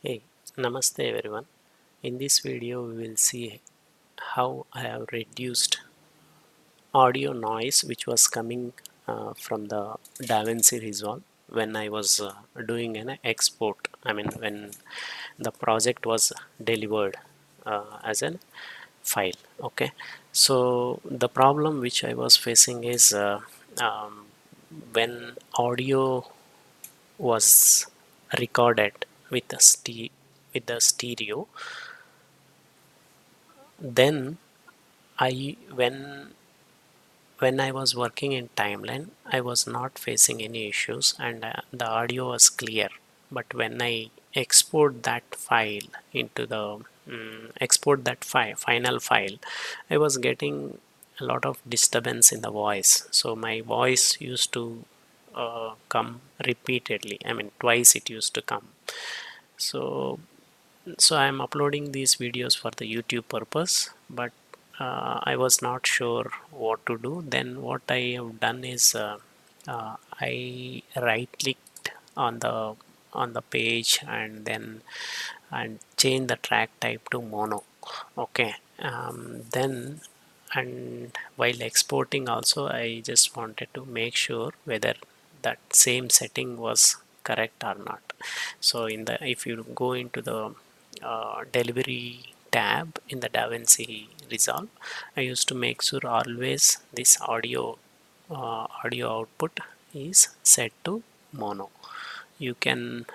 Hey, Namaste everyone. In this video, we will see how I have reduced audio noise which was coming from the Davinci Resolve when I was doing an export. I mean, when the project was delivered as a file. Okay, so the problem which I was facing is um, when audio was recorded with the stereo, then I when I was working in timeline, I was not facing any issues and the audio was clear. But when I export that file into the final file, I was getting a lot of disturbance in the voice. So my voice used to come repeatedly. I mean, twice it used to come. So I am uploading these videos for the YouTube purpose, but I was not sure what to do. Then what I have done is I right clicked on the page and then change the track type to mono. Okay, then and while exporting also I just wanted to make sure whether that same setting was correct or not. So in the if you go into the delivery tab in the Davinci Resolve, I used to make sure always this audio output is set to mono. You can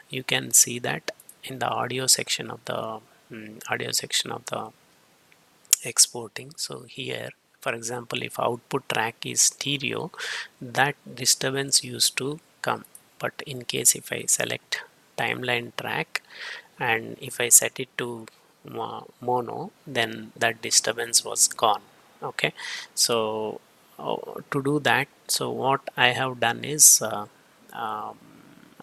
see that in the audio section of the exporting. So here, for example, if output track is stereo, that disturbance used to come. But in case if I select timeline track and if I set it to mono, then that disturbance was gone. Okay, so to do that, so what I have done is um,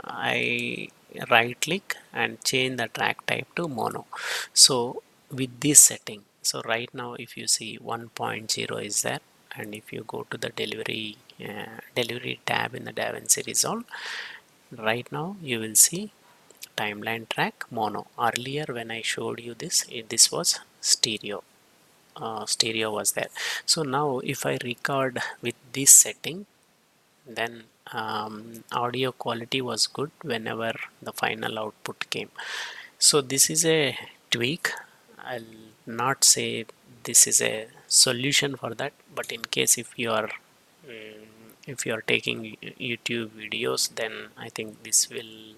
I right click and change the track type to mono. So with this setting, so right now if you see 1.0 is there, and if you go to the delivery tab in the Davinci Resolve, right now you will see timeline track mono. Earlier when I showed you this, this was stereo. Stereo was there. So now if I record with this setting, then audio quality was good whenever the final output came. So this is a tweak. I'll not say this is a solution for that, but in case if you are taking YouTube videos, then I think this will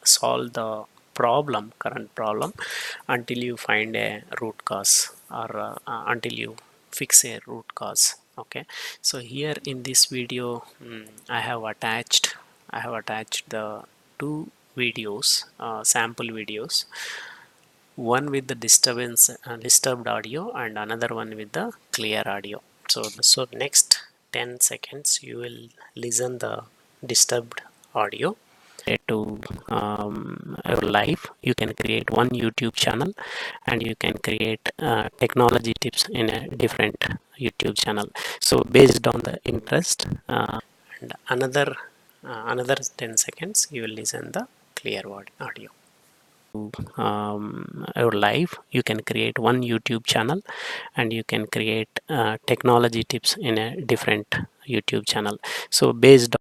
solve the current problem, until you find a root cause, or until you fix a root cause. Okay, so here in this video, I have attached the two videos, sample videos, one with the disturbed audio and another one with the clear audio. So next 10 seconds you will listen the disturbed audio to your life. You can create one YouTube channel and you can create technology tips in a different YouTube channel. So based on the interest, and another 10 seconds you will listen the clear audio. Your life, you can create one YouTube channel and you can create technology tips in a different YouTube channel. So based